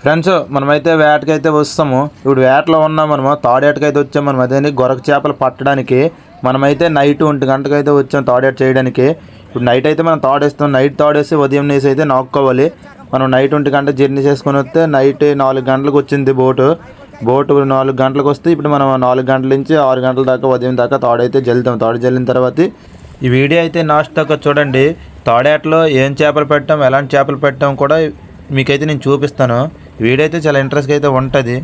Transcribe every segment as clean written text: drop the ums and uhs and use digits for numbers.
Friends మనమైతే వేటకైతే వస్తాము. ఇప్పుడు వేటలో ఉన్నాం, మనము తాడేటకైతే వచ్చాం. మనం అదే గొరక చేపలు పట్టడానికి మనమైతే నైట్ 1 గంటకైతే వచ్చాం తాడేట చేయడానికి. ఇప్పుడు నైట్ అయితే మనం తాడేస్తాం. నైట్ తాడేసి ఉదయం నేసి అయితే నాక్కోవాలి. మనం నైట్ 1 గంట జర్నీ చేసుకుని వస్తే నైట్ 4 గంటలకు వచ్చింది బోటు 4 గంటలకు వస్తే ఇప్పుడు మనం 4 గంటల నుంచి 6 గంటల దాకా ఉదయం దాకా తాడైతే జల్లుతాం. తాడు జల్లిన తర్వాత ఈ వీడియో అయితే లాస్ట్ దాకా చూడండి. తాడేటలో ఏం చేపలు పెట్టాం, ఎలాంటి చేపలు పెట్టాం కూడా మీకైతే నేను చూపిస్తాను. వీడియో అయితే చాలా ఇంట్రెస్ట్గా అయితే ఉంటుంది.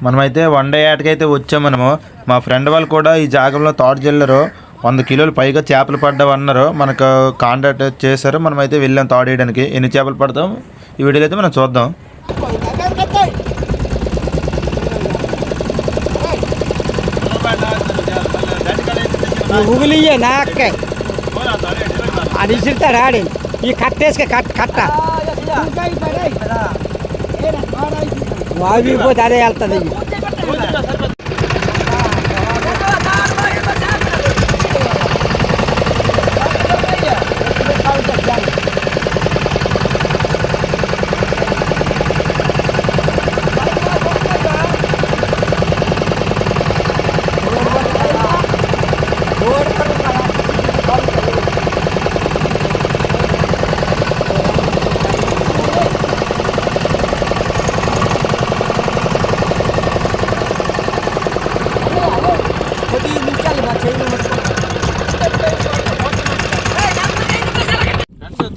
మనమైతే 1 డే ఏటకైతే వచ్చాం. మా ఫ్రెండ్ వాళ్ళు కూడా ఈ జాగంలో తాడు జల్లరు. 100 కిలోలు పైగా చేపలు పడ్డామన్నారు. మనకు కాంటాక్ట్ చేశారు. మనమైతే వెళ్ళాం తాడు వేయడానికి. ఎన్ని చేపలు పడతాం ఈ వీడియోలో అయితే మనం చూద్దాం. ఉగులియే నాకే అది ఇసురుతాడు ఆడి ఈ కట్టేసుక కట్ట వాగిపోతే అదే వెళ్తుంది.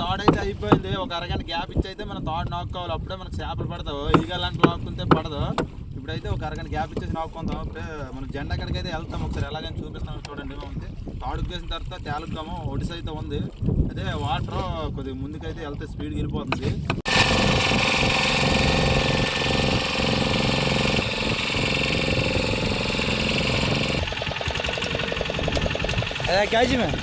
తాడైతే అయిపోయింది. ఒక అరగంట గ్యాప్ ఇచ్చి అయితే మనం తాడు నాక్కోవాలి. అప్పుడే మనకు చేపలు పడతావు. ఈగలాంటి నాక్కుంటే పడదు. ఇప్పుడైతే ఒక అరగంట గ్యాప్ ఇచ్చేసి నాక్కుందాం. ఇప్పుడే మనం జెండా కాడికి అయితే వెళ్తాం. ఒకసారి ఎలాగైనా చూపిస్తాం చూడండి. అయితే తాడుకు వేసిన తర్వాత తేలుద్దాము. ఒడిసి అయితే ఉంది. అదే వాటర్ కొద్దిగా ముందుకైతే వెళ్తే స్పీడ్కి వెళ్ళిపోతుంది. అదే క్యాజీ మ్యామ్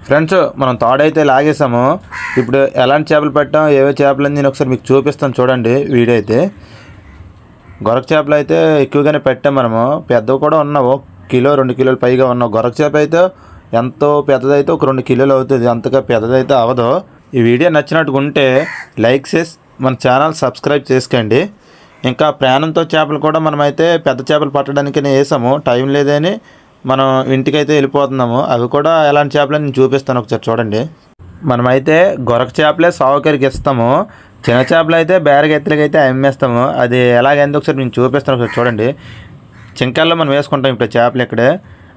ఫ్రెండ్స్ మనం తాడైతే లాగేసాము. ఇప్పుడు ఎలాంటి చేపలు పెట్టాం, ఏవే చేపలు అని నేను ఒకసారి మీకు చూపిస్తాను చూడండి. వీడియో అయితే గొరక చేపలు అయితే ఎక్కువగానే పెట్టాం. మనము పెద్దవి కూడా ఉన్నావు. 1 కిలో 2 కిలోలు పైగా ఉన్నావు. గొరక చేప అయితే ఎంతో పెద్దదైతే ఒక 2 కిలోలు అవుతుంది. అంతగా పెద్దదైతే అవ్వదు. ఈ వీడియో నచ్చినట్టుగా ఉంటే లైక్ చేసి మన ఛానల్ సబ్స్క్రైబ్ చేసుకోండి. ఇంకా ప్రాణంతో చేపలు కూడా మనమైతే పెద్ద చేపలు పట్టడానికి వేసాము. టైం లేదని మనం ఇంటికైతే వెళ్ళిపోతున్నాము. అవి కూడా ఎలాంటి చేపలని నేను చూపిస్తాను. ఒకసారి చూడండి. మనమైతే గొరక చేపలే సావుకరికి ఇస్తాము. చిన్న చేపలు అయితే బేరగెత్తులకి అయితే అమ్మేస్తాము. అది ఎలాగైంది ఒకసారి నేను చూపిస్తాను. ఒకసారి చూడండి. చింకల్లో మనం వేసుకుంటాం ఇప్పుడు చేపలు ఇక్కడే.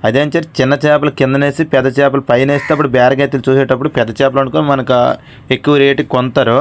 అదే అని చెప్పి చిన్న చేపలు కిందనేసి పెద్ద చేపలు పైన వేస్తే అప్పుడు బేరగెత్తలు చూసేటప్పుడు పెద్ద చేపలు అనుకొని మనకు ఎక్కువ రేటుకి కొంటారు.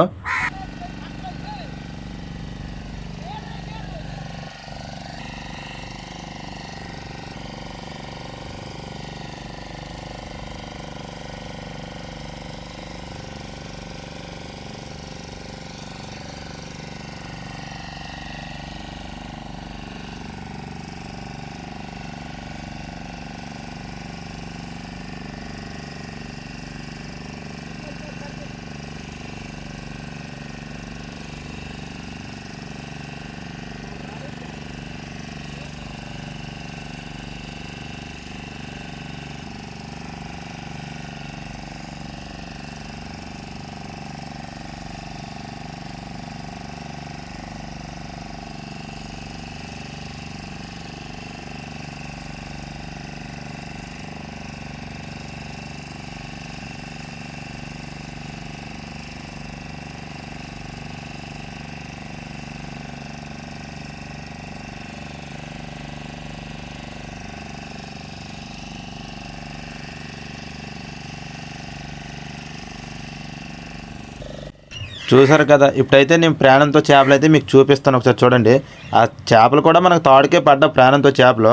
చూసారు కదా, ఇప్పుడైతే నేను ప్రాణంతో చేపలు అయితే మీకు చూపిస్తాను. ఒకసారి చూడండి. ఆ చేపలు కూడా మనకు తాడుకే పడ్డ ప్రాణంతో చేపలు.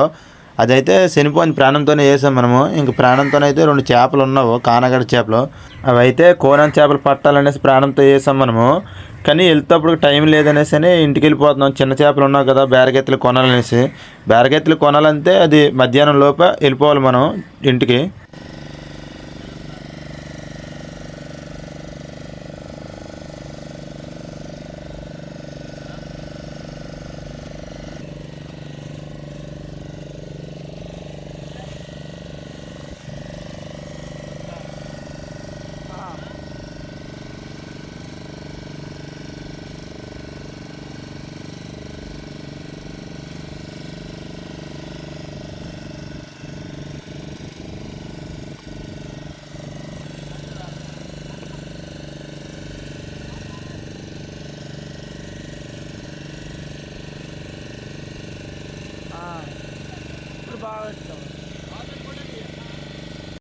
అదైతే చనిపోయింది, ప్రాణంతోనే వేసాం మనము. ఇంక ప్రాణంతోనైతే 2 చేపలు ఉన్నావు, కానగడ చేపలు. అవి అయితే కోనం చేపలు పట్టాలనేసి ప్రాణంతో వేసాం మనము. కానీ వెళ్తేప్పుడు టైం లేదనేసి అని ఇంటికి వెళ్ళిపోతున్నాం. చిన్న చేపలు ఉన్నావు కదా, బేరగెత్తలు కొనాలనేసి. బేరగెత్తలు కొనాలంటే అది మధ్యాహ్నం లోపే వెళ్ళిపోవాలి మనం ఇంటికి. ఇప్పుడు బాగా వచ్చావు.